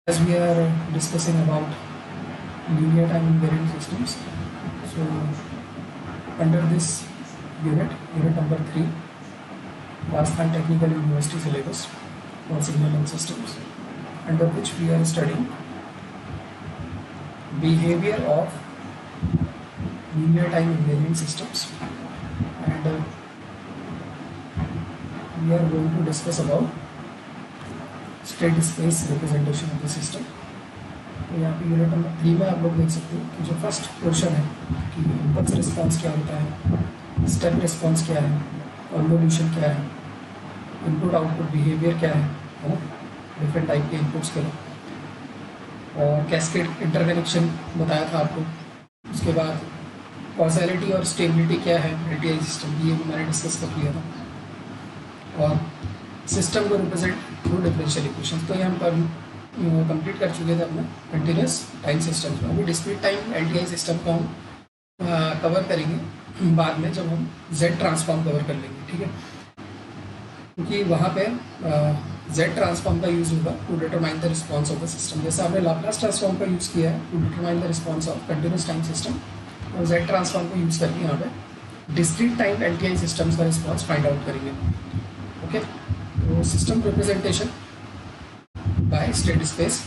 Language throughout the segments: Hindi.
As we are discussing about linear time invariant systems, so under this unit number 3, Rajasthan Technical University syllabus for signal and systems, under which we are studying behavior of linear time invariant systems, and we are going to discuss about state space representation of the system. तो यहाँ पे यूनिट नंबर 3 में आप लोग देख सकते हो कि जो फर्स्ट पोर्शन है कि इम्पल्स रिस्पॉन्स क्या होता है, स्टेप रिस्पॉन्स क्या है, कन्वोल्यूशन क्या है, इनपुट आउटपुट बिहेवियर क्या है ना, डिफरेंट टाइप के इनपुट्स के लिए, और कैस्केड इंटरकनेक्शन बताया था आपको। उसके बाद कॉजैलिटी और स्टेबिलिटी क्या है एलटीआई सिस्टम, ये मैंने डिस्कस कर लिया था, और सिस्टम को रिप्रेजेंट थ्रू डिफरेंशियल इक्वेशन। तो ये हम कंप्लीट कर चुके थे अपना कंटिन्यूस टाइम सिस्टम। अभी डिस्क्रीट टाइम एलटीआई सिस्टम को हम कवर करेंगे बाद में, जब हम जेड ट्रांसफॉर्म कवर कर लेंगे, ठीक है, क्योंकि वहाँ पे जेड ट्रांसफॉर्म का यूज़ होगा to determine the response of the system. जैसे आपने लाप्लास ट्रांसफॉर्म का यूज़ किया है to determine the response of continuous time system, और जेड ट्रांसफॉर्म को यूज़ करके यहाँ पे डिस्क्रीट टाइम एलटीआई सिस्टम्स का रिस्पॉन्स फाइंड आउट करेंगे। ओके, तो system representation by state space,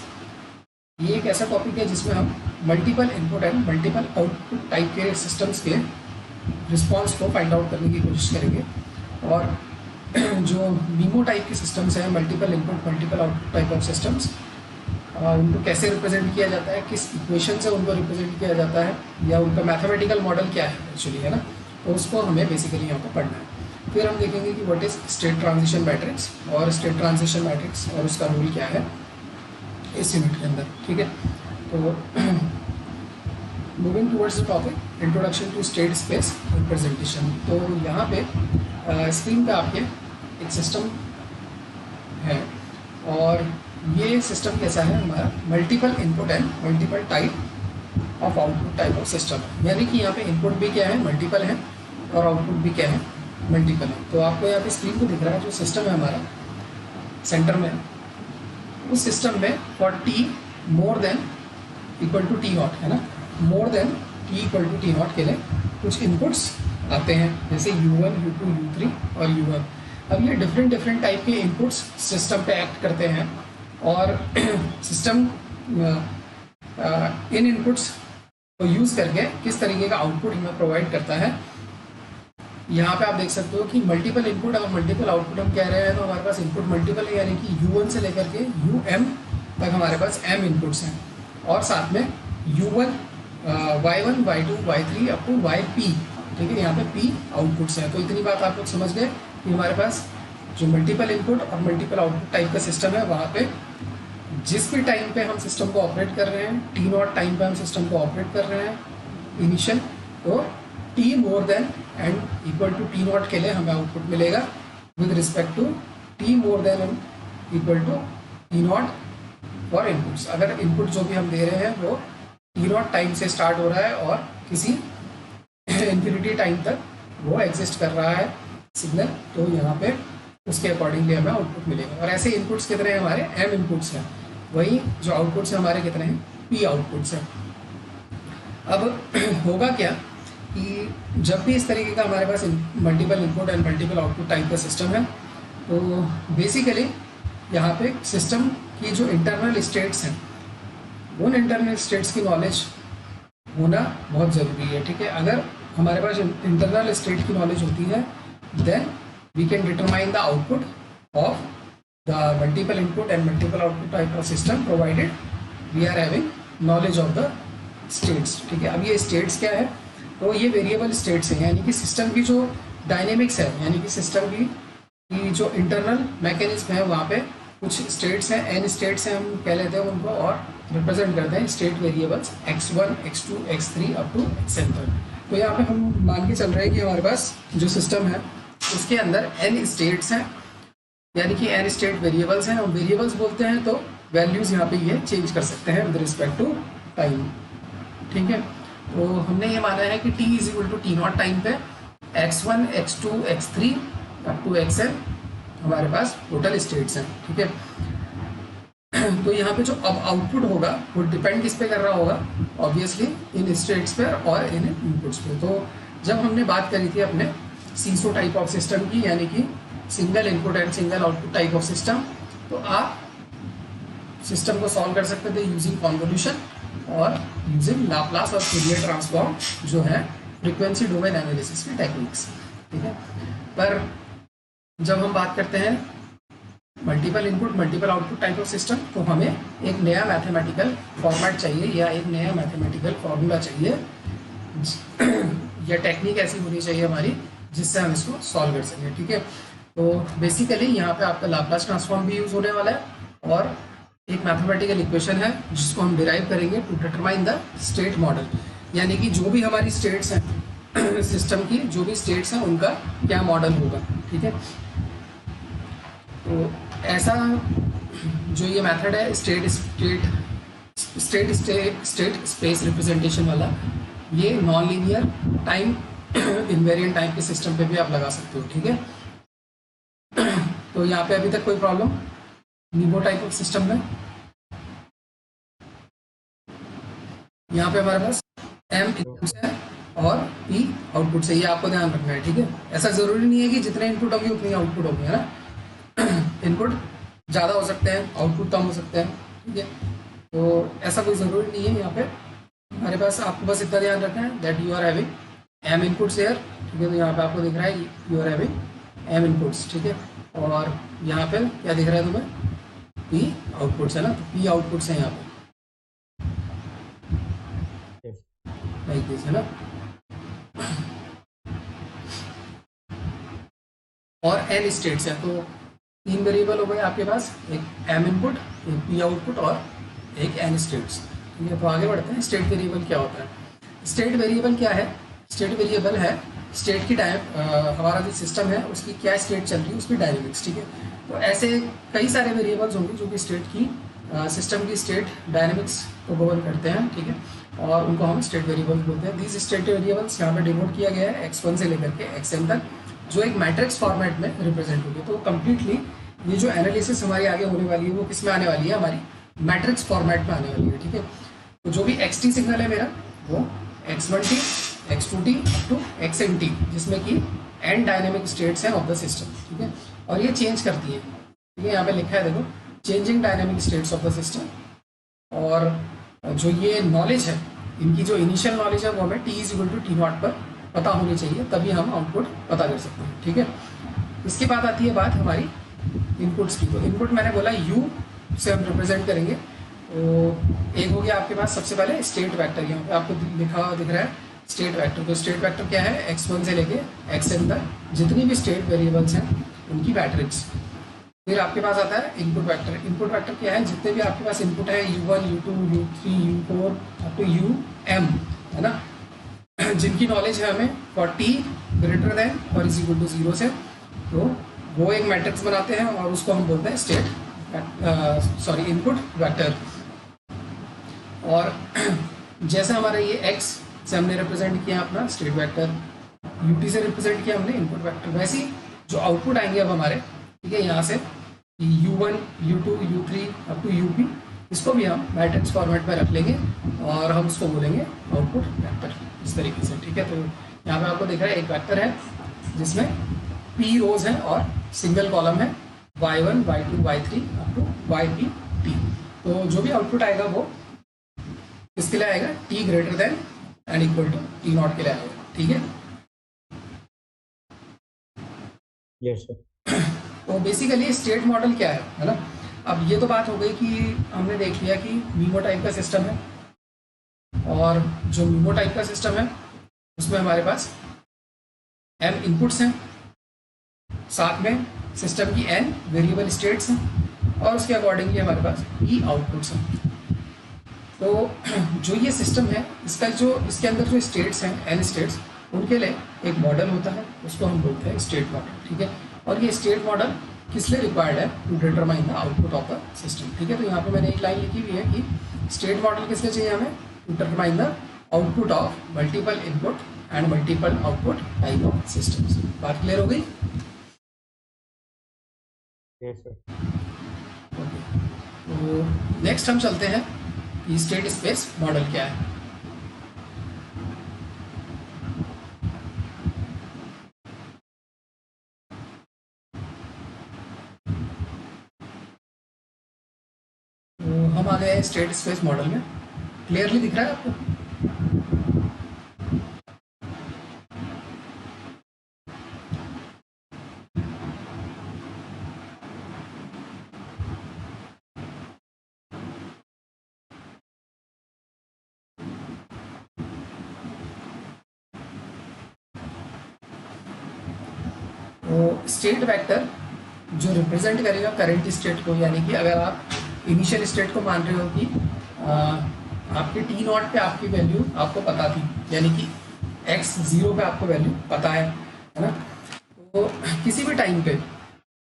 ये एक ऐसा टॉपिक है जिसमें हम multiple input and multiple output type के सिस्टम्स के रिस्पॉन्स को फाइंड आउट करने की कोशिश करेंगे। और जो मीमो टाइप के सिस्टम्स हैं, multiple input multiple output type of systems, उनको कैसे रिप्रेजेंट किया जाता है, किस इक्वेशन से उनको रिप्रेजेंट किया जाता है, या उनका मैथमेटिकल मॉडल क्या है एक्चुअली, है ना, तो उसको हमें बेसिकली यहाँ पर पढ़ना है। फिर हम देखेंगे कि what is state transition matrix, और स्टेट ट्रांजिशन मैट्रिक्स और उसका रोल क्या है इस यूनिट के अंदर, ठीक है। तो moving towards the topic introduction to state space representation. तो यहाँ पे स्क्रीन पे आपके एक सिस्टम है, और ये सिस्टम कैसा है हमारा, multiple input and multiple type of output type of system. यानी कि यहाँ पे इनपुट भी क्या है, मल्टीपल है, और आउटपुट भी क्या है, मल्टीपल है। तो आपको यहाँ पे स्क्रीन पे दिख रहा है जो सिस्टम है हमारा सेंटर में, उस सिस्टम में for T more than equal to T not, है ना, more than T equal to T not के लिए कुछ इनपुट्स आते हैं, जैसे U1, U2, U3 और U1। अब ये डिफरेंट टाइप के इनपुट्स सिस्टम पे एक्ट करते हैं, और सिस्टम इन इनपुट्स को यूज़ करके किस तरीके का आउटपुट हमें प्रोवाइड करता है। यहाँ पे आप देख सकते हो कि मल्टीपल इनपुट और मल्टीपल आउटपुट हम कह रहे हैं, तो हमारे पास इनपुट मल्टीपल है, यानी कि U1 से लेकर के UM तक हमारे पास M इनपुट्स हैं, और साथ में U1, Y1, Y2, Y3 up to YP, ठीक है, यहाँ पे P आउटपुट्स हैं। तो इतनी बात आप लोग समझ गए कि हमारे पास जो मल्टीपल इनपुट और मल्टीपल आउटपुट टाइप का सिस्टम है, वहाँ पे जिस भी टाइम पे हम सिस्टम को ऑपरेट कर रहे हैं, T0 टाइम पे हम सिस्टम को ऑपरेट कर रहे हैं इनिशियल, तो T more than and equal to T0 के लिए हमें आउटपुट मिलेगा with respect to T more than and equal to T0 for inputs. अगर इनपुट जो भी हम दे रहे हैं वो T0 टाइम से स्टार्ट हो रहा है और किसी इन्फिनिटी टाइम तक वो एग्जिस्ट कर रहा है सिग्नल, तो यहाँ पे उसके अकॉर्डिंगली हमें आउटपुट मिलेगा। और ऐसे इनपुट्स कितने हैं हमारे, M इनपुट्स हैं, वही जो आउटपुट्स हैं हमारे कितने हैं, P आउटपुट्स हैं। अब होगा क्या कि जब भी इस तरीके का हमारे पास multiple input and multiple output type का सिस्टम है, तो बेसिकली यहाँ पे सिस्टम की जो इंटरनल स्टेट्स हैं, उन इंटरनल स्टेट्स की नॉलेज होना बहुत ज़रूरी है, ठीक है। अगर हमारे पास इंटरनल स्टेट की नॉलेज होती है, then we can determine the output of the multiple input and multiple output type of system, provided we are having knowledge of the states, ठीक है। अब ये स्टेट्स क्या है, तो ये वेरिएबल स्टेट्स हैं, यानी कि सिस्टम की जो डायनेमिक्स है, यानी कि सिस्टम की जो इंटरनल मैकेनिज्म है, वहाँ पे कुछ स्टेट्स हैं, n स्टेट्स हैं, हम कह लेते हैं उनको, और रिप्रेजेंट करते हैं state variables x1, x2, x3 up to xn तक। तो यहाँ पे हम मान के चल रहे हैं कि हमारे पास जो सिस्टम है उसके अंदर n स्टेट्स हैं, यानी कि n स्टेट वेरिएबल्स हैं, और वेरिएबल्स बोलते हैं तो वैल्यूज़ यहाँ पे ये चेंज कर सकते हैं विद रिस्पेक्ट टू टाइम, ठीक है। तो हमने ये माना है कि t is equal to T0 time पे x1, x2, x3 up to xn हमारे पास टोटल स्टेट्स हैं, ठीक है। तो यहाँ पे जो अब आउटपुट होगा वो डिपेंड किस पे कर रहा होगा, ऑब्वियसली इन स्टेट्स पे और इन इनपुट्स पे। तो जब हमने बात करी थी अपने सीसो टाइप ऑफ सिस्टम की, यानी कि single input and single output type of system, तो आप सिस्टम को सॉल्व कर सकते थे यूजिंग कॉन्वोल्यूशन और यूजिंग लाप्लास और फूरियर ट्रांसफॉर्म, जो है फ्रीक्वेंसी डोमेन एनालिसिस की टेक्निक्स, ठीक है। पर जब हम बात करते हैं multiple input multiple output type of system, तो हमें एक नया मैथमेटिकल फॉर्मेट चाहिए या एक नया मैथमेटिकल फॉर्मूला चाहिए या टेक्निक ऐसी होनी चाहिए हमारी जिससे हम इसको सॉल्व कर सकें, ठीक है। तो बेसिकली यहाँ पे आपका लाप्लास ट्रांसफॉर्म भी यूज होने वाला है और एक मैथमेटिकल इक्वेशन है जिसको हम डिराइव करेंगे to determine the state model, यानी कि जो भी हमारी स्टेट्स हैं सिस्टम की, जो भी स्टेट्स हैं उनका क्या मॉडल होगा, ठीक है। तो ऐसा जो ये मेथड है स्टेट स्पेस रिप्रेजेंटेशन वाला, ये non linear time invariant time के सिस्टम पे भी आप लगा सकते हो, ठीक है। तो यहाँ पे अभी तक कोई प्रॉब्लम नीबो टाइप ऑफ सिस्टम में, यहाँ पे हमारे पास एम इनपुट्स है और पी आउटपुट है, ये आपको ध्यान रखना है, ठीक है। ऐसा जरूरी नहीं है कि जितने इनपुट होंगे उतनी आउटपुट होगी, है ना। इनपुट ज़्यादा हो सकते हैं, आउटपुट कम हो सकते हैं, ठीक है। तो ऐसा कोई ज़रूरी नहीं है। यहाँ पे हमारे पास आपको बस इतना ध्यान रखना है that you are having M inputs here, ठीक है। तो यहाँ पे आपको दिख रहा है you are having M inputs, ठीक है। और यहाँ पे क्या दिख रहा है तुम्हें, पी आउटपुट्स, है ना। तो पी आउटपुट्स हैं यहाँ पे, लाइक दिस, है ना। और एन स्टेट्स है, तो 3 वेरिएबल हो गए आपके पास, एक एम इनपुट, एक पी आउटपुट और एक एन स्टेट्स, ठीक है। तो आगे बढ़ते हैं, स्टेट वेरिएबल क्या होता है। स्टेट वेरिएबल क्या है, स्टेट वेरिएबल है स्टेट की टाइम, हमारा जो सिस्टम है उसकी क्या स्टेट चल रही है उसकी डायनेमिक्स, ठीक है। तो ऐसे कई सारे वेरिएबल्स होंगे जो कि स्टेट की सिस्टम की स्टेट डायनेमिक्स को गवर्न करते हैं, ठीक है। और उनको हम स्टेट वेरिएबल्स बोलते हैं। दीज स्टेट वेरिएबल्स यहाँ पे डिनोट किया गया है x1 से लेकर के xn तक, जो एक मैट्रिक्स फॉर्मेट में रिप्रेजेंट होगी। तो कंप्लीटली ये जो एनालिसिस हमारी आगे होने वाली है वो किस में आने वाली है, हमारी मैट्रिक्स फॉर्मेट में आने वाली है, ठीक है। तो जो भी xt सिग्नल है मेरा वो x1t x2t टू xnt, जिसमें कि n डायनेमिक स्टेट्स हैं ऑफ द सिस्टम, ठीक है। और ये चेंज करती है, ठीक है। यहाँ पे लिखा है देखो, changing dynamic states of the system. और जो ये नॉलेज है, इनकी जो इनिशियल नॉलेज है वो हमें t is equal to T naught पर पता होनी चाहिए, तभी हम आउटपुट पता कर सकते हैं, ठीक है। इसके बाद आती है बात हमारी इनपुट्स की। तो इनपुट मैंने बोला u से हम रिप्रेजेंट करेंगे। तो एक हो गया आपके पास सबसे पहले स्टेट वेक्टर, यहाँ पे आपको लिखा दिख रहा है स्टेट वेक्टर। तो स्टेट वेक्टर क्या है, x1 से लेके xn तक जितनी भी स्टेट वेरिएबल्स हैं उनकी मैट्रिक्स। फिर आपके पास आता है इनपुट वेक्टर। इनपुट वेक्टर क्या है, जितने भी आपके पास इनपुट है u1 u2 u3 u4 up to um, है ना, जिनकी नॉलेज है हमें फॉर t ग्रेटर देन और इज इक्वल टू 0 से, तो वो एक मैट्रिक्स बनाते हैं और उसको हम बोलते हैं स्टेट इनपुट वेक्टर। और जैसे हमारा ये x से हमने रिप्रेजेंट किया अपना स्टेट वेक्टर, ut से रिप्रेजेंट किया हमने इनपुट वेक्टर, वैसे ही जो आउटपुट आएंगे अब हमारे, ठीक है, यहाँ से u1 u2 u3 up to up, इसको भी हम मैट्रिक्स फॉर्मेट में रख लेंगे और हम उसको बोलेंगे आउटपुट वेक्टर, इस तरीके से, ठीक है। तो यहाँ पे आपको दिख रहा है एक वेक्टर है जिसमें p रोज हैं और सिंगल कॉलम है y1 y2 y3 up to ypt। तो जो भी आउटपुट आएगा वो किसके लिए आएगा, t greater than and equal to T not के लिए आएगा, ठीक है। Yes sir. तो बेसिकली स्टेट मॉडल क्या है ना। अब ये तो बात हो गई कि हमने देख लिया कि मीमो टाइप का सिस्टम है, और जो मीमो टाइप का सिस्टम है उसमें हमारे पास m इनपुट्स हैं, साथ में सिस्टम की n वेरिएबल स्टेट्स हैं और उसके अकॉर्डिंगली हमारे पास e आउटपुट्स हैं। तो जो ये सिस्टम है इसके अंदर जो स्टेट्स हैं n स्टेट्स, उनके लिए एक मॉडल होता है, उसको हम बोलते हैं स्टेट मॉडल, ठीक है। और ये स्टेट मॉडल किस लिए रिक्वायर्ड है, to determine the output of the system, ठीक है। तो यहाँ पे मैंने एक लाइन लिखी हुई है कि स्टेट मॉडल किस लिए चाहिए हमें, to determine the output of multiple input and multiple output type of systems. बात क्लियर हो गई? Yes sir. ओके, तो नेक्स्ट हम चलते हैं कि स्टेट स्पेस मॉडल क्या है। तो हम आ गए हैं स्टेट स्पेस मॉडल में। क्लियरली दिख रहा है आपको? तो स्टेट वेक्टर जो रिप्रेजेंट करेगा करंट स्टेट को, यानी कि अगर आप इनिशियल स्टेट को मान रहे हो कि आपके टी नॉट पे आपकी वैल्यू आपको पता थी, यानी कि एक्स जीरो पे आपको वैल्यू पता है ना। तो किसी भी टाइम पे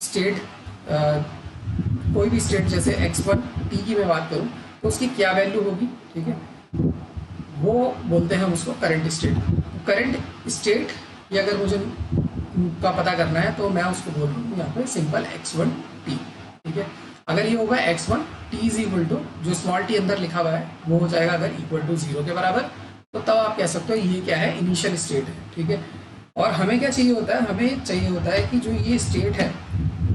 स्टेट कोई भी स्टेट, जैसे x1 टी की मैं बात करूं तो उसकी क्या वैल्यू होगी, ठीक है, वो बोलते हैं हम उसको करंट स्टेट। करंट स्टेट ये अगर मुझे का पता करना है तो मैं उसको बोल रहा हूँ यहाँ पे सिंपल x1 टी, ठीक है। अगर ये होगा x1 T is equal to, जो स्मॉल टी अंदर लिखा हुआ है वो हो जाएगा अगर इक्वल टू 0 के बराबर, तो तब आप कह सकते हो ये क्या है, इनिशियल स्टेट है, ठीक है। और हमें क्या चाहिए होता है, हमें चाहिए होता है कि जो ये स्टेट है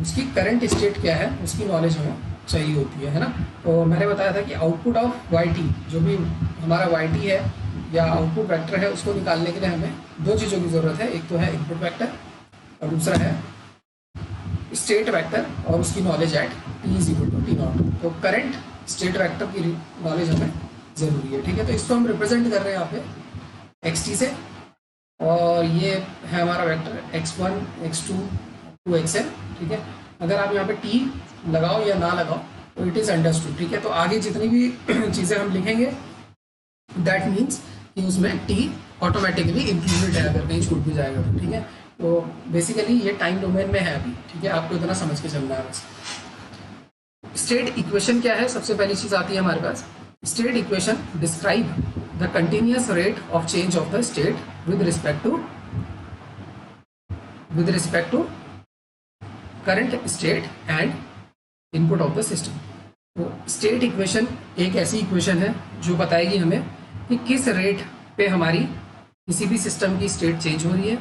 उसकी करंट स्टेट क्या है उसकी नॉलेज हमें चाहिए होती है ना। तो मैंने बताया था कि आउटपुट ऑफ वाई टी, जो भी हमारा वाई टी है या आउटपुट वेक्टर है, उसको निकालने के लिए हमें दो चीज़ों की ज़रूरत है। एक तो है इनपुट वेक्टर और दूसरा है स्टेट वेक्टर और उसकी knowledge at T is equal to T naught. तो करंट स्टेट वेक्टर की नॉलेज हमें ज़रूरी है, ठीक है। तो इसको हम रिप्रेजेंट कर रहे हैं यहाँ पे एक्स टी से, और ये है हमारा vector x1 x2 to xn, ठीक है। अगर आप यहाँ पे t लगाओ या ना लगाओ तो इट इज़ अंडरस्टूड, ठीक है। तो आगे जितनी भी चीज़ें हम लिखेंगे दैट मीन्स कि उसमें t ऑटोमेटिकली इंक्लूडेड है, अगर कहीं छूट भी जाएगा तो, ठीक है। तो बेसिकली ये टाइम डोमेन में है अभी, ठीक है, आपको इतना समझ के चलना है बस। स्टेट इक्वेशन क्या है, सबसे पहली चीज़ आती है हमारे पास state equation describe the continuous rate of change of the state with respect to current state and input of the system। तो स्टेट इक्वेशन एक ऐसी इक्वेशन है जो बताएगी हमें कि किस रेट पे हमारी किसी भी सिस्टम की स्टेट चेंज हो रही है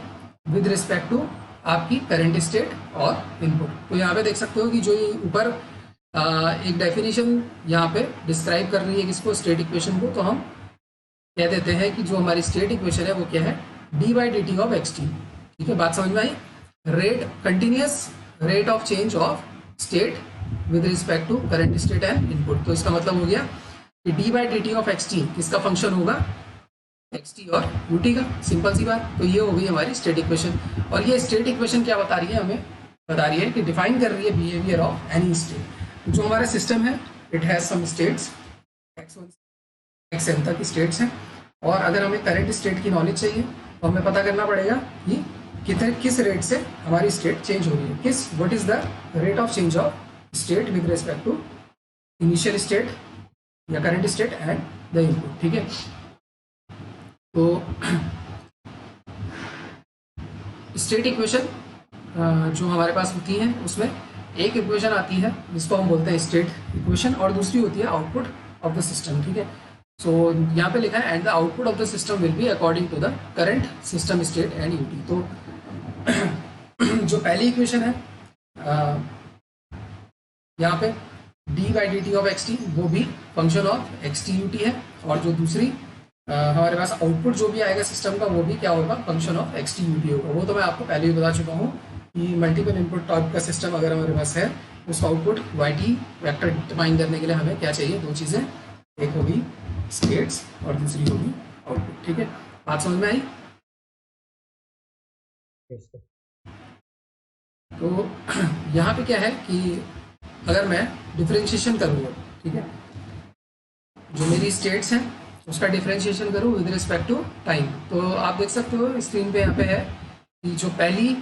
विद रिस्पेक्ट टू आपकी करंट स्टेट और इनपुट। तो यहाँ पे देख सकते हो कि जो ये ऊपर एक डेफिनेशन यहाँ पे डिस्क्राइब कर रही है किसको, स्टेट इक्वेशन को, तो हम कह देते हैं कि जो हमारी स्टेट इक्वेशन है वो क्या है, D by D T of x T, ठीक है। बात समझ में आई? Rate, continuous rate of change of state with respect to current state and input. तो इसका मतलब हो गया कि D by D T of x T किसका फंक्शन होगा, एक्स टी और यू टी का, सिंपल सी बात। तो ये हो गई हमारी स्टेट इक्वेशन। और ये स्टेट इक्वेशन क्या बता रही है, हमें बता रही है कि डिफाइन कर रही है बिहेवियर ऑफ एनी स्टेट। जो हमारा सिस्टम है it has some states, x n तक की स्टेट्स हैं, और अगर हमें करंट स्टेट की नॉलेज चाहिए तो हमें पता करना पड़ेगा कि कितने किस रेट से हमारी स्टेट चेंज हो रही है, किस what is the rate of change of state with respect to initial state या current state and the input, ठीक है। तो स्टेट इक्वेशन जो हमारे पास होती है उसमें एक इक्वेशन आती है जिसको हम बोलते हैं स्टेट इक्वेशन, और दूसरी होती है आउटपुट ऑफ द सिस्टम, ठीक है। सो यहाँ पे लिखा है and the output of the system will be according to the current system state and u t. तो जो पहली इक्वेशन है यहाँ पे d by D T of x t वो भी function of x t u t है, और जो दूसरी हमारे पास आउटपुट जो भी आएगा सिस्टम का वो भी क्या होगा, function of x t u T होगा। वो तो मैं आपको पहले ही बता चुका हूँ कि मल्टीपल इनपुट टाइप का सिस्टम अगर हमारे पास है उसका output y t vector define करने के लिए हमें क्या चाहिए, दो चीज़ें, एक होगी स्टेट्स और दूसरी होगी आउटपुट, ठीक है। बात समझ में आई? Yes, sir. तो यहाँ पे क्या है कि अगर मैं डिफरेंशिएशन करूँगा, ठीक है, जो मेरी स्टेट्स हैं उसका डिफरेंशिएशन करूँ विद रिस्पेक्ट टू टाइम, तो आप देख सकते हो स्क्रीन पे यहाँ पे है कि जो पहली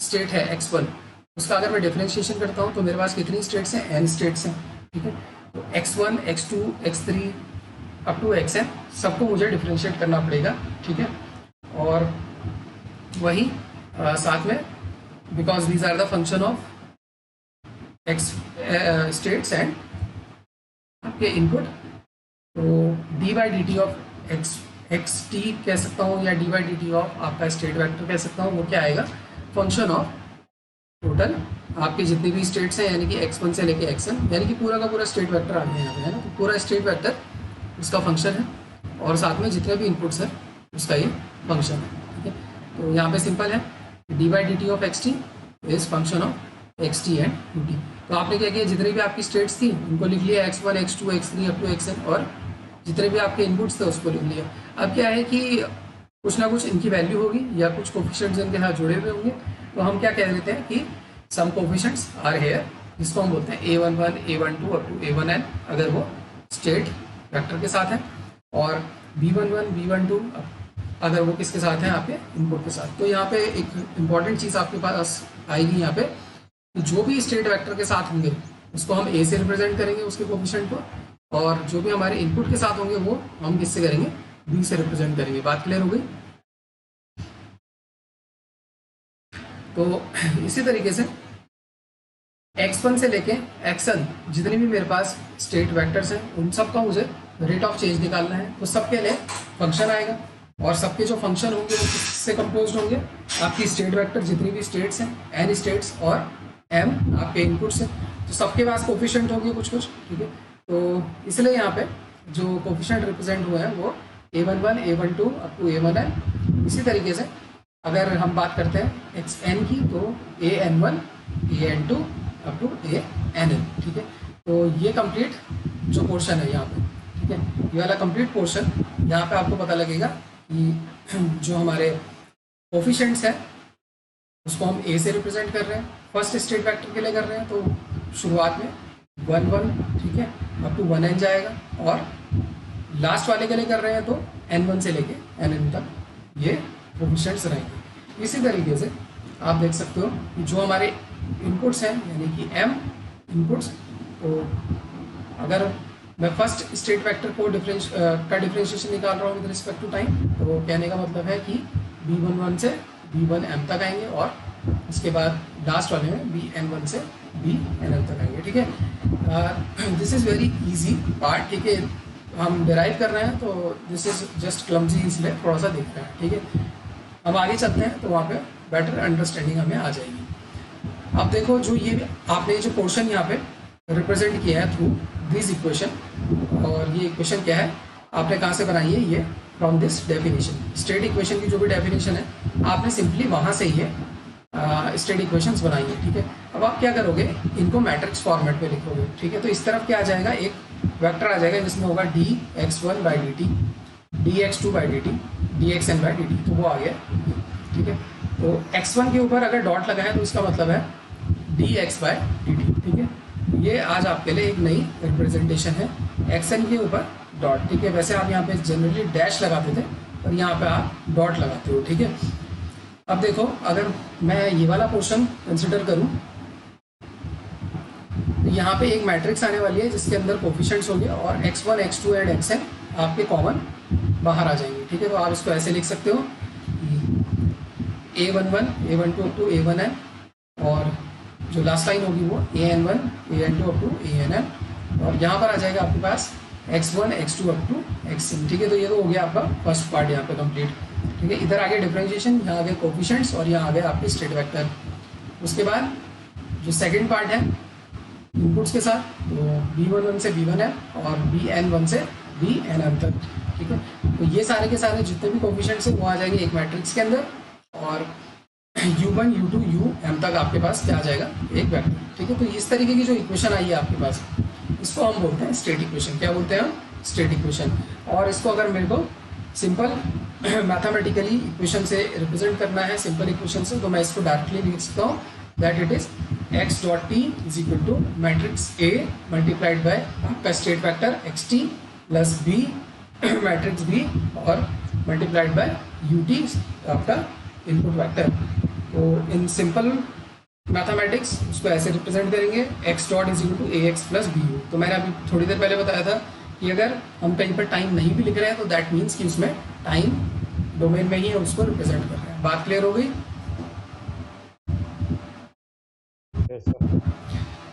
स्टेट है x1 उसका अगर मैं डिफरेंशिएशन करता हूँ तो मेरे पास कितनी स्टेट्स हैं, n स्टेट्स हैं, ठीक है। तो x1 x2 x3 up to xn सबको मुझे डिफरेंशिएट करना पड़ेगा, ठीक है। और वही साथ में because these are the function of x states and आपके इनपुट, तो d by D T of x t कह सकता हूँ या d by D T of आपका स्टेट वेक्टर कह सकता हूँ। वो क्या आएगा, फंक्शन ऑफ टोटल आपके जितनी भी स्टेट्स हैं, यानी कि x1 से लेके xn, यानी कि पूरा का पूरा स्टेट वेक्टर आ गया यहाँ पे, है ना। तो पूरा स्टेट वेक्टर उसका फंक्शन है और साथ में जितने भी इनपुट्स हैं उसका ये फंक्शन है, ठीक है। तो यहाँ पे सिंपल है, D by D T of x T is function of x T and u T. तो आपने क्या किया, जितनी भी आपकी स्टेट्स थी उनको लिख लिया, x1 x2 x3 up to xn, और जितने भी आपके इनपुट्स थे उसको लिख लिया। अब क्या है कि कुछ ना कुछ इनकी वैल्यू होगी या कुछ कोफिशिएंट्स इनके साथ जुड़े हुए होंगे, तो हम क्या कह देते हैं कि सम कोफिशिएंट्स आर हेयर, जिसको हम बोलते हैं a11 a12 up to a1n अगर वो स्टेट वेक्टर के साथ है, और b11 b12 अगर वो किसके साथ है, आपके इनपुट के साथ। तो यहाँ पे एक इम्पॉर्टेंट चीज़ आपके पास आएगी यहाँ पे, जो भी स्टेट वेक्टर के साथ होंगे उसको हम a से रिप्रेजेंट करेंगे उसके कोफिशिएंट को, और जो भी हमारे इनपुट के साथ होंगे वो हम किससे करेंगे, b से रिप्रेजेंट करेंगे। बात क्लियर हो गई। तो इसी तरीके से x1 से लेके xn जितने भी मेरे पास स्टेट वेक्टर्स हैं उन सब का मुझे रेट ऑफ चेंज निकालना है। तो सबके लिए फंक्शन आएगा, और सबके जो फंक्शन होंगे वो किससे कंपोज होंगे, आपकी स्टेट वेक्टर जितनी भी स्टेट्स हैं n स्टेट्स और m आपके इनपुट्स हैं, तो सबके पास कोफिशिएंट होंगे कुछ कुछ, ठीक है। तो इसलिए यहाँ पे जो कोफिशिएंट रिप्रेजेंट हुए हैं वो a11 a12 up to a1n। इसी तरीके से अगर हम बात करते हैं xn की, तो an1 an2 up to ann, ठीक है। तो ये कंप्लीट जो पोर्शन है यहाँ पे, ठीक है, ये वाला कंप्लीट पोर्शन, यहाँ पे आपको पता लगेगा कि जो हमारे कोफिशिएंट्स हैं उसको हम a से रिप्रेजेंट कर रहे हैं, फर्स्ट स्टेट वेक्टर के लिए कर रहे हैं, तो शुरुआत में 1 1, ठीक है, अप टू 1n जाएगा, और लास्ट वाले के लिए कर रहे हैं तो n1 से लेके nn तक ये कोफिशिएंट्स रहेंगे। इसी तरीके से आप देख सकते हो कि जो हमारे इनपुट्स हैं, यानी कि m इनपुट्स, तो अगर मैं फर्स्ट स्टेट वेक्टर को डिफरेंशिएशन निकाल रहा हूँ विद रिस्पेक्ट टू टाइम, तो कहने का मतलब है कि b11 से b1m तक आएंगे, और उसके बाद लास्ट वाले में bn1 से bnm तक आएंगे, ठीक है। This is very easy part, ठीक है, हम डिराइव कर रहे हैं तो दिस इज जस्ट क्लमजी, इसलिए थोड़ा सा देख रहे हैं, ठीक है। हम आगे चलते हैं तो वहाँ पे बेटर अंडरस्टैंडिंग हमें आ जाएगी। अब देखो, जो ये आपने जो पोर्शन यहाँ पे रिप्रेजेंट किया है थ्रू दिस इक्वेशन, और ये इक्वेशन क्या है, आपने कहाँ से बनाई है, ये from this definition. State equation की जो भी डेफिनेशन है आपने सिंपली वहाँ से ये स्टेट इक्वेशंस बनाई है, ठीक है। अब आप क्या करोगे, इनको मैट्रिक्स फॉर्मेट में लिखोगे, ठीक है। तो इस तरफ क्या आ जाएगा, एक वेक्टर आ जाएगा जिसमें होगा dx1 by D T, dx2 by D T, dxn by D T, तो वो आ गया, ठीक है। तो x1 के ऊपर अगर डॉट लगा है तो इसका मतलब है dx बाई डी टी, ठीक है। ये आज आपके लिए एक नई रिप्रेजेंटेशन है, xn के ऊपर डॉट, ठीक है। वैसे आप यहाँ पे जनरली डैश लगाते थे, और यहाँ पे आप डॉट लगाते हो, ठीक है। अब देखो, अगर मैं ये वाला पोर्शन कंसिडर करूँ, तो यहाँ पे एक मैट्रिक्स आने वाली है जिसके अंदर कोफिशिएंट्स होंगे, और x1 x2 एंड xn आपके कॉमन बाहर आ जाएंगे, ठीक है। तो आप इसको ऐसे लिख सकते हो, a11 a12 up to a1n, और जो लास्ट लाइन होगी वो an1 an2 up to ann, और यहाँ पर आ जाएगा आपके पास x1 x2 up to xn, ठीक है। तो ये तो हो गया आपका फर्स्ट पार्ट यहाँ पे कंप्लीट, ठीक है। इधर आगे डिफरेंशिएशन, यहाँ आगे कोफिशिएंट्स, और यहाँ आगे आपके स्टेट वेक्टर। उसके बाद जो सेकंड पार्ट है इनपुट्स के साथ, तो b11 से b1n और bn1 से bnm तक, ठीक है। तो ये सारे के सारे जितने भी कोफिशिएंट्स हैं वो आ जाएंगे एक मैट्रिक्स के अंदर, और u1 u2 um तक आपके पास क्या आ जाएगा, एक वेक्टर, ठीक है। तो इस तरीके की जो इक्वेशन आई है आपके पास, इसको हम बोलते हैं स्टेट इक्वेशन। क्या बोलते हैं हम, स्टेट इक्वेशन। और इसको अगर मेरे को सिंपल मैथमेटिकली इक्वेशन से रिप्रेजेंट करना है, सिंपल इक्वेशन से, तो मैं इसको डायरेक्टली लिख सकता हूँ, that it is x dot T is equal to matrix A multiplied by आपका state vector X T plus B matrix B और मल्टीप्लाइड बाय यू टी आपका इनपुट वेक्टर। तो इन सिंपल मैथमेटिक्स उसको ऐसे रिप्रेजेंट करेंगे, x dot is equal to A x plus B you. तो मैंने अभी थोड़ी देर पहले बताया था कि अगर हम कहीं पर टाइम नहीं भी लिख रहे हैं तो दैट मीन्स कि उसमें टाइम डोमेन में ही है, उसको रिप्रेजेंट कर रहे हैं। बात क्लियर हो गई? Yes, sir.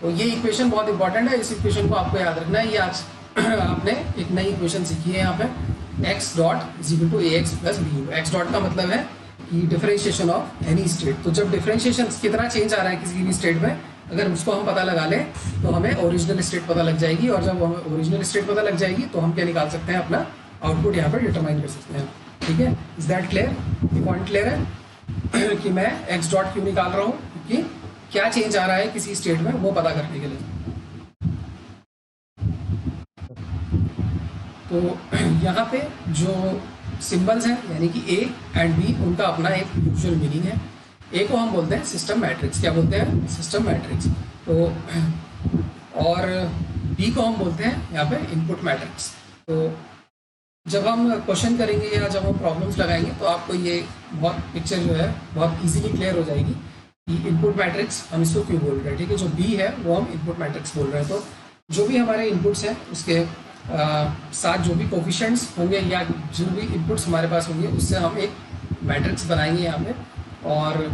तो ये इक्वेशन बहुत इंपॉर्टेंट है, इस इक्वेशन को आपको याद रखना है। ये आज आपने एक नई इक्वेशन सीखी है यहाँ पे x dot is equal to A x plus B u. X dot का मतलब है कि डिफरेंशिएशन ऑफ एनी स्टेट। तो जब डिफरेंशिएशन कितना चेंज आ रहा है किसी भी स्टेट में, अगर उसको हम पता लगा लें तो हमें ओरिजिनल स्टेट पता लग जाएगी, और जब हमें ओरिजिनल स्टेट पता लग जाएगी तो हम क्या निकाल सकते हैं, अपना आउटपुट यहाँ पर डिटरमाइन कर सकते हैं। ठीक है, इज दैट क्लियर? ये पॉइंट क्लियर है कि मैं एक्स डॉट क्यों निकाल रहा हूँ, क्योंकि क्या चेंज आ रहा है किसी स्टेट में वो पता करने के लिए। तो यहाँ पे जो सिंबल्स हैं यानी कि ए एंड बी, उनका अपना एक यूजुअल मीनिंग है। ए को हम बोलते हैं सिस्टम मैट्रिक्स। क्या बोलते हैं? System matrix. तो और बी को हम बोलते हैं यहाँ पे इनपुट मैट्रिक्स। तो जब हम क्वेश्चन करेंगे या जब हम प्रॉब्लम्स लगाएंगे तो आपको ये बहुत पिक्चर जो है बहुत इजीली क्लियर हो जाएगी कि इनपुट मैट्रिक्स हम इसको क्यों बोल रहे हैं। ठीक है, जो बी है वो हम इनपुट मैट्रिक्स बोल रहे हैं। तो जो भी हमारे इनपुट्स हैं उसके साथ जो भी कोफिशिएंट्स होंगे या जो भी इनपुट्स हमारे पास होंगे उससे हम एक मैट्रिक्स बनाएंगे यहाँ पे। और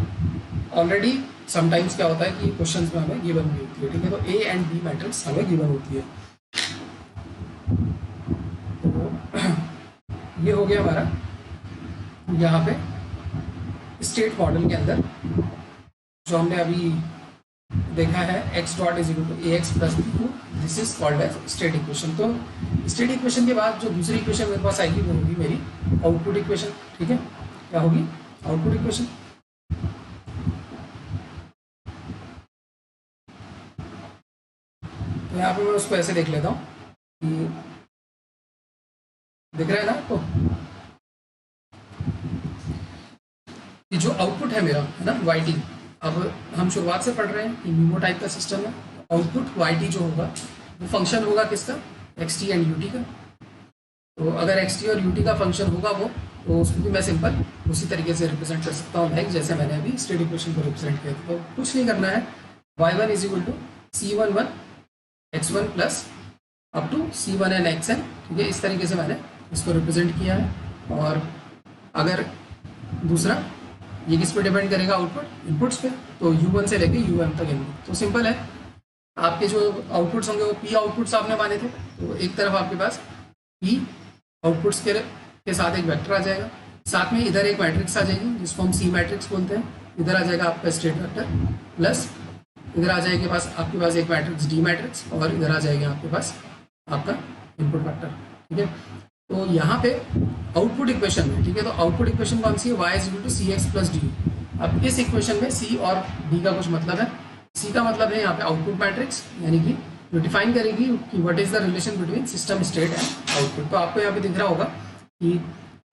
ऑलरेडी समटाइम्स क्या होता है कि क्वेश्चंस में हमें गिवन भी होती है। ठीक है, तो ए एंड बी मैट्रिक्स हमें गिवन होती है। तो ये हो गया हमारा यहाँ पे स्टेट मॉडल के अंदर जो हमने अभी देखा है x dot is equal to A x plus B two, this is called as state equation. तो स्टेट इक्वेशन के बाद जो दूसरी इक्वेशन मेरे पास आएगी वो होगी मेरी आउटपुट इक्वेशन। ठीक है, क्या होगी? Output equation. तो यहाँ पे मैं उसको ऐसे देख लेता हूँ कि दिख रहा है ना आपको कि जो आउटपुट है मेरा है ना वाई टी। अब हम शुरुआत से पढ़ रहे हैं कि मीमो टाइप का सिस्टम है। आउटपुट वाई टी जो होगा वो फंक्शन होगा किसका? X T and u T का। तो अगर एक्स टी और यू टी का फंक्शन होगा वो, तो उसको भी मैं सिंपल उसी तरीके से रिप्रेजेंट कर सकता हूँ लाइक जैसे मैंने अभी स्टेट इक्वेशन को रिप्रेजेंट किया था। तो कुछ नहीं करना है, y one is equal to C one one x one plus up to C one n x n. ठीक है, इस तरीके से मैंने इसको रिप्रेजेंट किया है। और अगर दूसरा ये किस पे डिपेंड करेगा? आउटपुट इनपुट्स पे। तो u1 से लेके um तक इनपुट। तो सिंपल है, आपके जो आउटपुट्स होंगे वो p आउटपुट्स आपने माने थे। तो एक तरफ आपके पास p आउटपुट्स के साथ एक वेक्टर आ जाएगा, साथ में इधर एक मैट्रिक्स आ जाएगी जिसको हम सी मैट्रिक्स बोलते हैं। इधर आ जाएगा आपका स्टेट वेक्टर, प्लस इधर आ जाएगा आपके पास एक मैट्रिक्स डी मैट्रिक्स, और इधर आ जाएगा आपके पास आपका इनपुट वेक्टर। ठीक है, तो यहाँ पे आउटपुट इक्वेशन में, ठीक है, तो आउटपुट इक्वेशन कौन सी है? y is equal to C x plus D. अब इस इक्वेशन में c और d का कुछ मतलब है। c का मतलब है यहाँ पे आउटपुट मैट्रिक्स, यानी कि जो डिफाइन करेगी कि what is the relation between system state and output. तो आपको यहाँ पे दिख रहा होगा कि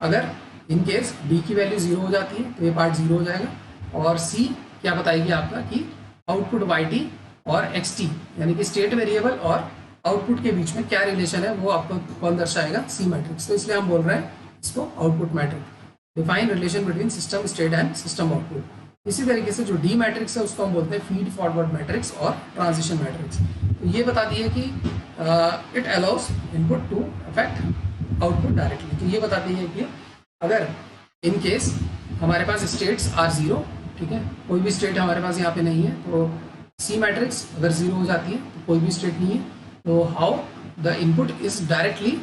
अगर इन केस d की वैल्यू 0 हो जाती है तो ये पार्ट 0 हो जाएगा, और c क्या बताएगी आपका कि आउटपुट yt और xt यानी कि स्टेट वेरिएबल और आउटपुट के बीच में क्या रिलेशन है वो आपको कौन दर्शाएगा? C matrix. तो इसलिए हम बोल रहे हैं इसको output matrix, define relation between system state and system output. इसी तरीके से जो डी मैट्रिक्स है उसको हम बोलते हैं फीड फॉरवर्ड मैट्रिक्स और ट्रांजिशन मैट्रिक्स। तो ये बताती है कि it allows input to affect output directly. तो ये बताती है कि अगर इन केस हमारे पास स्टेट्स आर 0, ठीक है, कोई भी स्टेट हमारे पास यहाँ पे नहीं है, तो सी मैट्रिक्स अगर 0 हो जाती है तो कोई भी स्टेट नहीं है, तो how the input is directly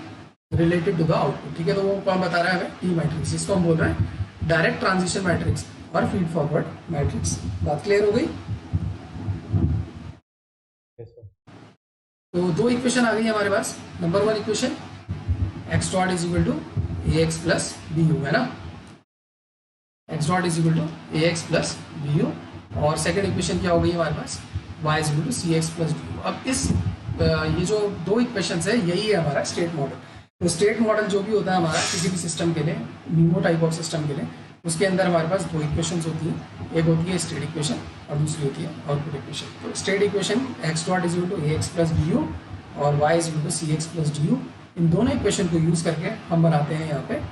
related to the output. ठीक है, तो वो कौन बता रहा है हमें? T matrix. इसको हम बोल रहे हैं डायरेक्ट ट्रांजिशन मैट्रिक्स और फीड फॉरवर्ड मैट्रिक्स। बात क्लियर हो गई? तो दो इक्वेशन आ गई हमारे पास। Number one equation X dot is equal to A x plus B U, है ना, X dot is equal to A x plus B U. और सेकेंड इक्वेशन क्या हो गई हमारे पास? Y is equal to C x plus D U. अब इस ये जो दो इक्वेशंस है यही है हमारा स्टेट मॉडल। तो स्टेट मॉडल जो भी होता है हमारा किसी भी सिस्टम के लिए, मीमो टाइप ऑफ सिस्टम के लिए, उसके अंदर हमारे पास दो इक्वेशंस होती हैं। एक होती है स्टेट इक्वेशन और दूसरी होती है आउटपुट इक्वेशन। तो state equation X dot is equal to A x plus B U और Y is equal to C x plus D U. इन दोनों इक्वेशन को यूज करके हम बनाते हैं यहाँ पे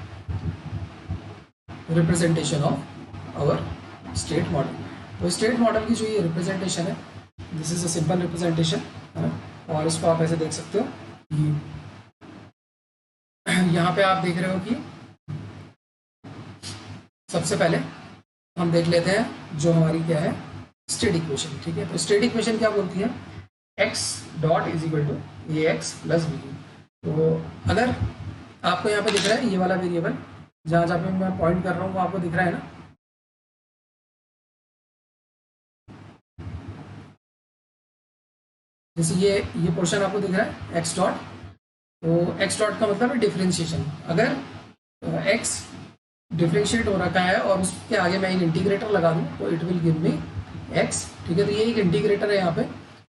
representation of our state model. तो स्टेट मॉडल की जो ये रिप्रेजेंटेशन है, this is a simple representation, है ना। और इसको आप ऐसे देख सकते हो कि यहाँ पे आप देख रहे हो कि सबसे पहले हम देख लेते हैं जो हमारी क्या है स्टेट इक्वेशन। ठीक है, तो स्टेट इक्वेशन क्या बोलती है? X dot is equal to A x plus B you. तो अगर आपको यहाँ पे दिख रहा है ये वाला वेरिएबल, जहाँ जहाँ पे मैं पॉइंट कर रहा हूँ वो आपको दिख रहा है ना, जैसे ये पोर्शन आपको दिख रहा है एक्स डॉट, तो एक्स डॉट का मतलब है डिफरेंशिएशन। अगर एक्स डिफरेंशिएट हो रखा है और उसके आगे मैं एक इंटीग्रेटर लगा दूँ तो it will give me x, ठीक है। तो ये एक इंटीग्रेटर है यहाँ पे,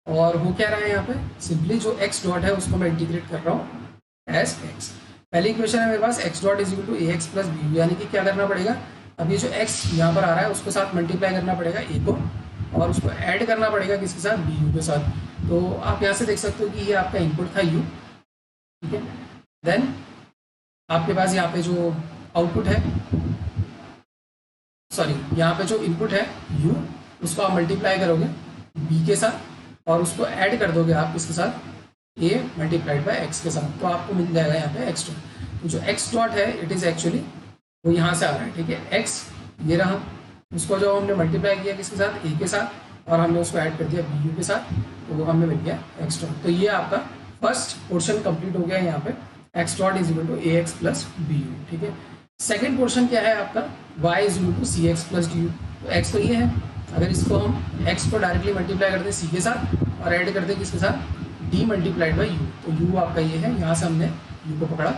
और वो क्या रहा है यहाँ पे, सिंपली जो एक्स डॉट है उसको मैं इंटीग्रेट कर रहा हूँ एज एक्स। पहली इक्वेशन है मेरे पास X dot is equal to A x plus B, यानी कि क्या करना पड़ेगा, अब ये जो एक्स यहाँ पर आ रहा है उसके साथ मल्टीप्लाई करना पड़ेगा ए को, और उसको ऐड करना पड़ेगा किसके साथ, बी यू के साथ। तो आप यहाँ से देख सकते हो कि ये आपका इनपुट था यू, ठीक है। देन आपके पास यहाँ पे जो आउटपुट है, सॉरी यहाँ पे जो इनपुट है u, उसको आप मल्टीप्लाई करोगे b के साथ और उसको ऐड कर दोगे आप इसके साथ a मल्टीप्लाइड बाय x के साथ, तो आपको मिल जाएगा यहाँ पे x डॉट। तो जो x डॉट है इट इज़ एक्चुअली वो यहाँ से आ रहा है, ठीक है। x ये रहा, उसको जो हमने मल्टीप्लाई किया किसके साथ, a के साथ, और हमने उसको ऐड कर दिया bu के साथ, तो वो हमें मिल गया x डॉट। तो ये आपका फर्स्ट पोर्शन कंप्लीट हो गया है यहाँ पे, x dot is equal to A x plus B u, ठीक है। सेकेंड पोर्शन क्या है आपका, y is equal to C x plus D u. तो x तो ये है, अगर इसको हम x को डायरेक्टली मल्टीप्लाई करते हैं c के साथ और ऐड करते हैं किसके साथ, d मल्टीप्लाइड बाई u, तो u आपका ये है, यहाँ से हमने u को पकड़ा,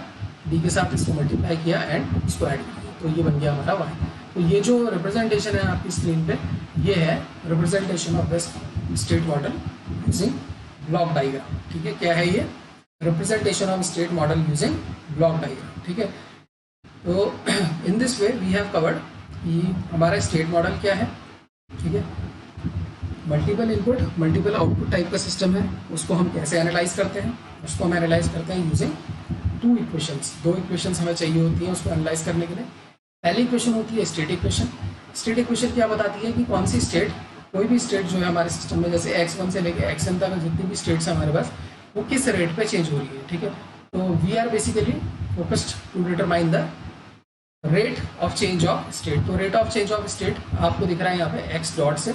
d के साथ इसको मल्टीप्लाई किया एंड इसको ऐड किया, तो ये बन गया हमारा y। तो ये जो रिप्रेजेंटेशन है आपकी स्क्रीन पे, ये है representation of the state model using block diagram, ठीक है। क्या है ये, representation of state model using block diagram, ठीक है। तो in this way we have covered कि हमारा स्टेट मॉडल क्या है, ठीक है। Multiple input multiple output type का सिस्टम है, उसको हम कैसे एनालाइज करते हैं, उसको हम एनालाइज करते हैं यूजिंग टू इक्वेशंस। दो इक्वेशंस हमें चाहिए होती हैं उसको एनालाइज करने के लिए। पहली इक्वेशन होती है स्टेट इक्वेशन। स्टेट इक्वेशन क्या बताती है कि कौन सी स्टेट, कोई भी स्टेट जो है हमारे सिस्टम में, जैसे x1 से लेकर xn तक जितनी भी स्टेट्स हैं हमारे पास, वो किस रेट पे चेंज हो रही है, ठीक है। तो we are basically focused to determine the rate of change of state. तो rate of change of state आपको दिख रहा है यहाँ पे एक्स डॉट से।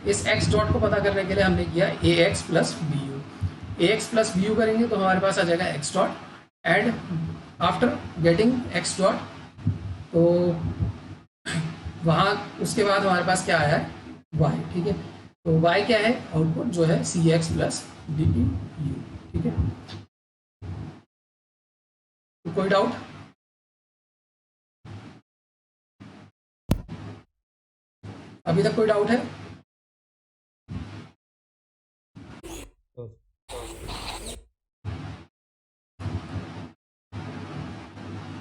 इस एक्स डॉट को पता करने के लिए हमने किया A x plus B U. A x plus B U करेंगे तो हमारे पास आ जाएगा X dot, and after getting X dot, तो वहाँ उसके बाद हमारे पास क्या आया है, वाई, ठीक है। तो वाई क्या है, आउटपुट जो है सी एक्स प्लस डी यू, ठीक है। तो कोई डाउट, अभी तक कोई डाउट है?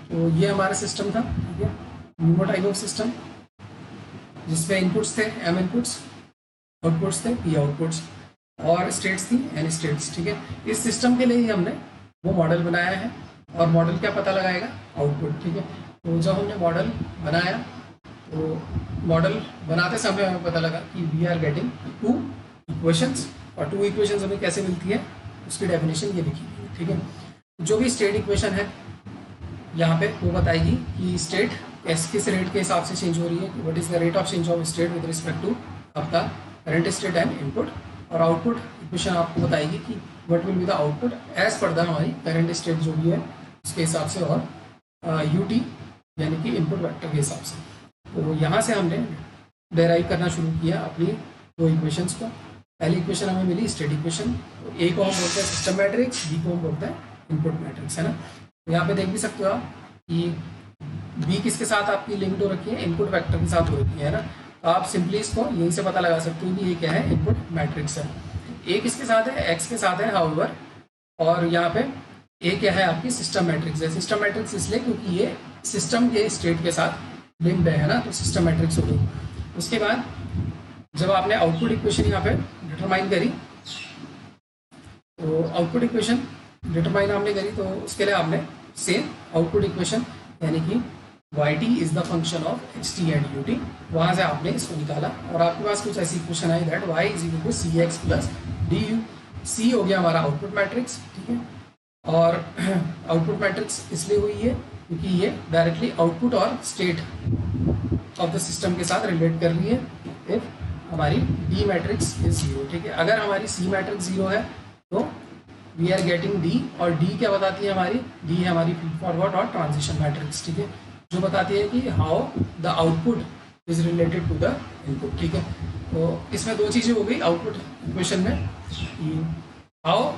तो ये हमारा सिस्टम था, ठीक है, न्यूमो टाइप ऑफ सिस्टम, जिसमें इनपुट्स थे m इनपुट्स, आउटपुट्स थे p आउटपुट्स, और स्टेट्स थी n स्टेट्स, ठीक है। इस सिस्टम के लिए ही हमने वो मॉडल बनाया है, और मॉडल क्या पता लगाएगा, आउटपुट, ठीक है। तो जब हमने मॉडल बनाया तो मॉडल बनाते समय हमें पता लगा कि we are getting two equations, और टू इक्वेशंस हमें कैसे मिलती है उसकी डेफिनेशन ये लिखी हुई है, ठीक है। जो भी स्टेट इक्वेशन है यहाँ पे वो बताएगी कि स्टेट किस रेट के हिसाब से चेंज हो रही है, what is the rate of change of state with respect to आपका करंट स्टेट एंड इनपुट। और आउटपुट इक्वेशन आपको बताएगी कि what will be the output as per the हमारी करंट स्टेट जो भी है उसके हिसाब से, और यूटी यानी कि इनपुट वेक्टर के हिसाब से। तो यहाँ से हमने डेराइव करना शुरू किया अपनी दो इक्वेशंस को। पहली इक्वेशन हमें मिली स्टेट इक्वेशन, तो ए को हम बोलते हैं सिस्टम मैट्रिक्स, बी को हम बोलते हैं इनपुट मैट्रिक्स, है ना। तो यहाँ पे देख भी सकते हो आप कि बी किसके साथ आपकी लिंक्ड हो रखी है, इनपुट वेक्टर के साथ हो रखी है ना। तो आप सिंपली इसको यहीं से पता लगा सकते हो कि ये क्या है, इनपुट मैट्रिक्स है। ए किसके साथ है, एक्स के साथ है हाउएवर, और यहाँ पे ए क्या है आपकी सिस्टम मैट्रिक्स है। सिस्टम मैट्रिक्स इसलिए क्योंकि ये सिस्टम के स्टेट के साथ लिंक्ड है ना, तो सिस्टम मैट्रिक्स हो गई। उसके बाद जब आपने आउटपुट इक्वेशन यहाँ पे डिटरमाइन करी, तो आउटपुट इक्वेशन डिटरमाइन हमने करी, तो उसके लिए आपने सेम आउटपुट इक्वेशन यानी कि y t is the function of h t and u t, वहाँ से आपने इसको निकाला, और आपके पास कुछ ऐसी इक्वेशन आई that Y is equal to C x plus D U. C हो गया हमारा आउटपुट मैट्रिक्स, ठीक है। और आउटपुट मैट्रिक्स इसलिए हुई है क्योंकि ये डायरेक्टली आउटपुट और स्टेट ऑफ द सिस्टम के साथ रिलेट कर रही है इफ हमारी डी मैट्रिक्स इज जीरो, ठीक है। अगर हमारी सी मैट्रिक्स जीरो है तो वी आर गेटिंग डी, और डी क्या बताती है हमारी, डी है हमारी फीड फॉरवर्ड और ट्रांजिशन मैट्रिक्स, ठीक है, जो बताती है कि how the output is related to the input, ठीक है। तो इसमें दो चीज़ें हो गई आउटपुट इक्वेशन में, how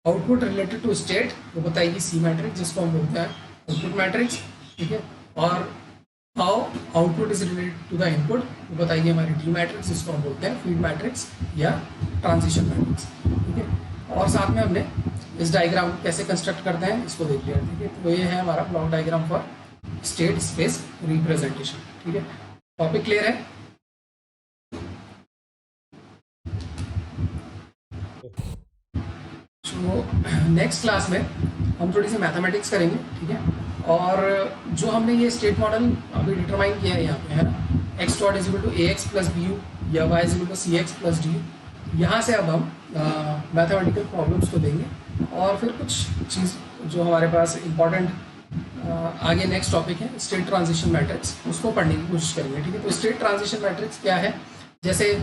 output related to state वो बताएगी सी मैट्रिक्स जिसको हम बोलते हैं आउटपुट मैट्रिक्स, ठीक है, और how output is related to the input वो बताएगी हमारी डी मैट्रिक्स जिसको हम बोलते हैं फीड मैट्रिक्स या ट्रांजिशन मैट्रिक्स, ठीक है। और साथ में हमने इस डायग्राम को कैसे कंस्ट्रक्ट करते हैं इसको देख लिया, ठीक है। तो ये है हमारा block diagram for state space representation, ठीक है। टॉपिक क्लियर है? तो नेक्स्ट क्लास में हम थोड़ी सी मैथमेटिक्स करेंगे, ठीक है। और जो हमने ये स्टेट मॉडल अभी डिटरमाइन किया है यहाँ पे, है ना, X dot is equal to A x plus B U या Y is equal to C x plus D U, यहाँ से अब हम मैथमेटिकल प्रॉब्लम्स को देंगे और फिर कुछ चीज़ जो हमारे पास इम्पॉर्टेंट आगे नेक्स्ट टॉपिक है स्टेट ट्रांजिशन मैट्रिक्स, उसको पढ़ने की कोशिश करेंगे, ठीक है। तो स्टेट ट्रांजिशन मैट्रिक्स क्या है, जैसे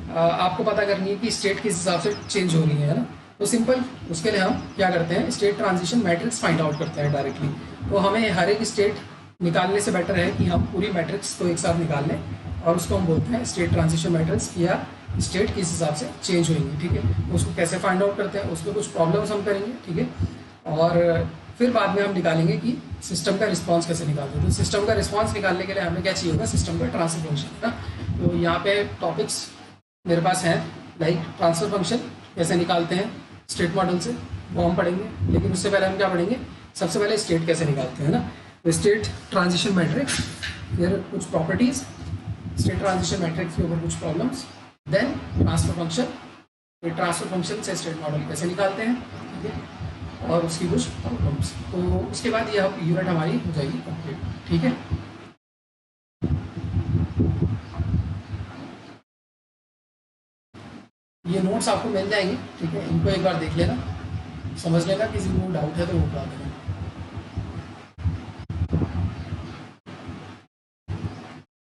आपको पता करनी है कि स्टेट किस हिसाब से चेंज हो रही है ना, तो सिंपल उसके लिए हम क्या करते हैं state transition matrix find out करते हैं डायरेक्टली। तो हमें हर एक स्टेट निकालने से बेटर है कि हम पूरी मैट्रिक्स को एक साथ निकाल लें और उसको हम बोलते हैं स्टेट ट्रांजिशन मैट्रिक्स या स्टेट किस हिसाब से चेंज होंगी, ठीक है। तो उसको कैसे फाइंड आउट करते हैं, उसमें कुछ प्रॉब्लम्स हम करेंगे, ठीक है। और फिर बाद में हम निकालेंगे कि सिस्टम का रिस्पांस कैसे निकालते हैं। तो सिस्टम का रिस्पांस निकालने के लिए हमें क्या चाहिए होगा, सिस्टम का ट्रांसफर फंक्शन, है ना। तो यहाँ पे टॉपिक्स मेरे पास हैं लाइक ट्रांसफर फंक्शन कैसे निकालते हैं स्टेट मॉडल से, वो हम पढ़ेंगे। लेकिन उससे पहले हम क्या पढ़ेंगे, सबसे पहले स्टेट कैसे निकालते हैं ना। तो स्टेट ट्रांजिशन मैट्रिक्स, फिर कुछ प्रॉपर्टीज स्टेट ट्रांजिशन मैट्रिक्स के ऊपर कुछ प्रॉब्लम्स, देन ट्रांसफर फंक्शन, फिर ट्रांसफर फंक्शन से स्टेट मॉडल कैसे निकालते हैं, ठीक है, और उसकी कुछ प्रॉब्लम्स। तो उसके बाद यह यूनिट हमारी हो जाएगी कंप्लीट, ठीक है। ये नोट्स आपको मिल जाएंगे, ठीक है, इनको एक बार देख लेना, समझ लेना, किसी को डाउट है तो वो बता देना।